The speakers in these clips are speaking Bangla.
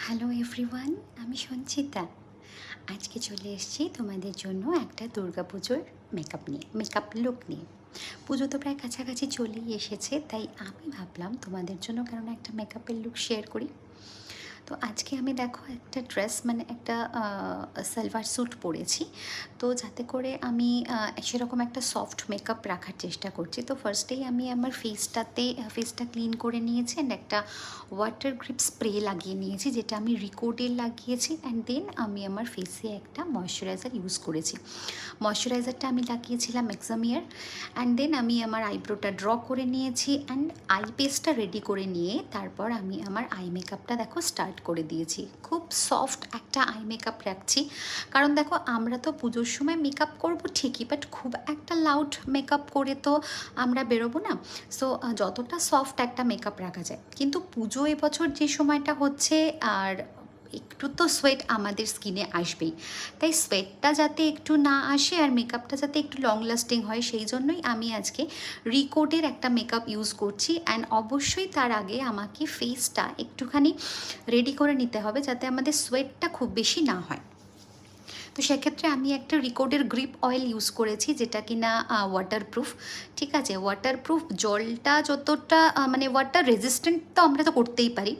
হ্যালো এভরিওয়ান, আমি সঞ্চিতা। আজকে চলে এসেছি তোমাদের জন্য একটা দুর্গাপুজোর মেকআপ লুক নিয়ে। পুজো তো প্রায় কাছাকাছি চলেই এসেছে, তাই আমি ভাবলাম তোমাদের জন্য কারণ একটা মেকআপের লুক শেয়ার করি। তো আজকে আমি দেখো একটা ড্রেস মানে একটা সালোয়ার স্যুট পরেছি, তো যাতে করে আমি সেরকম একটা সফট মেকআপ রাখার চেষ্টা করছি। তো ফার্স্টেই আমি আমার ফেসটা ক্লিন করে নিয়েছি অ্যান্ড একটা ওয়াটার গ্রিপ স্প্রে লাগিয়ে নিয়েছি, যেটা আমি রিকোডের লাগিয়েছি। অ্যান্ড দেন আমি আমার ফেসে একটা ময়শ্চারাইজার ইউজ করেছি। ময়শ্চারাইজারটা আমি লাগিয়েছিলাম এক্সামিয়ার। অ্যান্ড দেন আমি আমার আইব্রোটা ড্র করে নিয়েছি অ্যান্ড আই পেস্টটা রেডি করে নিয়ে তারপর আমি আমার আই মেকআপটা দেখো স্টার্ট করে দিয়েছি। খুব সফট একটা আই মেকআপ রাখছি, কারণ দেখো আমরা তো পুজোর সময় মেকআপ করবো ঠিকই, বাট খুব একটা লাউড মেকআপ করে তো আমরা বেরোবো না। সো যতটা সফট একটা মেকআপ রাখা যায়, কিন্তু পুজো এবছর যে সময়টা হচ্ছে, আর একটু তো সোয়েট আমাদের স্কিনে আসবেই, তাই সোয়েটটা যাতে একটু না আসে আর মেকআপটা যাতে একটু লং লাস্টিং হয়, সেই জন্যই আমি আজকে রিকোডের একটা মেকআপ ইউজ করছি। অ্যান্ড অবশ্যই তার আগে আমাকে ফেসটা একটুখানি রেডি করে নিতে হবে, যাতে আমাদের সোয়েটটা খুব বেশি না হয়। তো সেক্ষেত্রে আমি একটা রিকোডের গ্রিপ অয়েল ইউজ করেছি, যেটা কিনা ওয়াটারপ্রুফ। ঠিক আছে, ওয়াটারপ্রুফ, জলটা যতটা মানে ওয়াটার রেজিস্ট্যান্ট তো আমরা তো করতেই পারি।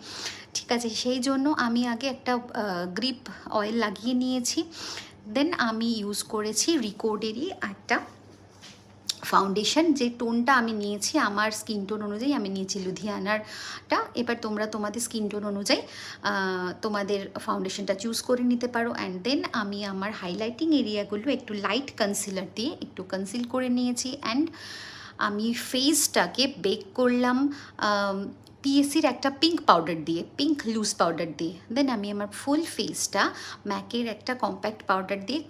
ঠিক আছে, সেই জন্য আমি আগে একটা গ্রিপ অয়েল লাগিয়ে নিয়েছি। দেন আমি ইউজ করেছি রিকোডেরই একটা ফাউন্ডেশন, যে টোনটা আমি নিয়েছি আমার স্কিন টোন অনুযায়ী আমি নিয়েছি লুধিয়ানারটা। এবার তোমরা তোমাদের স্কিন টোন অনুযায়ী তোমাদের ফাউন্ডেশনটা চুজ করে নিতে পারো। অ্যান্ড দেন আমি আমার হাইলাইটিং এরিয়াগুলো একটু লাইট কনসিলার দিয়ে একটু কনসিল করে নিয়েছি। অ্যান্ড আমি ফেসটাকে বেক করলাম পিএসির একটা পিঙ্ক পাউডার দিয়ে, পিঙ্ক লুজ পাউডার দিয়ে। দেন আমি আমার ফুল ফেসটা ম্যাকের একটা কম্প্যাক্ট পাউডার দিয়ে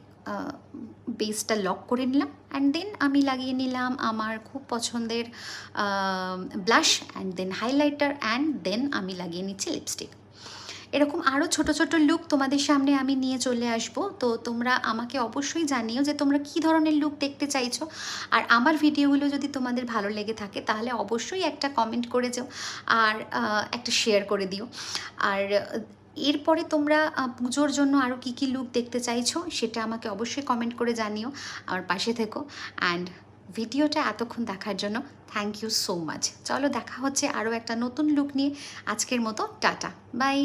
বেসটা লক করে নিলাম। অ্যান্ড দেন আমি লাগিয়ে নিলাম আমার খুব পছন্দের blush and then highlighter and then আমি লাগিয়ে নিচ্ছি লিপস্টিক। এরকম আরও ছোট ছোট লুক তোমাদের সামনে আমি নিয়ে চলে আসব। তো তোমরা আমাকে অবশ্যই জানিও যে তোমরা কী ধরনের লুক দেখতে চাইছো। আর আমার ভিডিওগুলো যদি তোমাদের ভালো লেগে থাকে তাহলে অবশ্যই একটা কমেন্ট করে যাও আর একটা শেয়ার করে দিও। আর এরপরে তোমরা পুজোর জন্য আরও কী কী লুক দেখতে চাইছো সেটা আমাকে অবশ্যই কমেন্ট করে জানিও, আমার পাশে থেকো। অ্যান্ড ভিডিওটা এতক্ষণ দেখার জন্য থ্যাংক ইউ সো মাচ। চলো দেখা হচ্ছে আরও একটা নতুন লুক নিয়ে। আজকের মতো টাটা, বাই।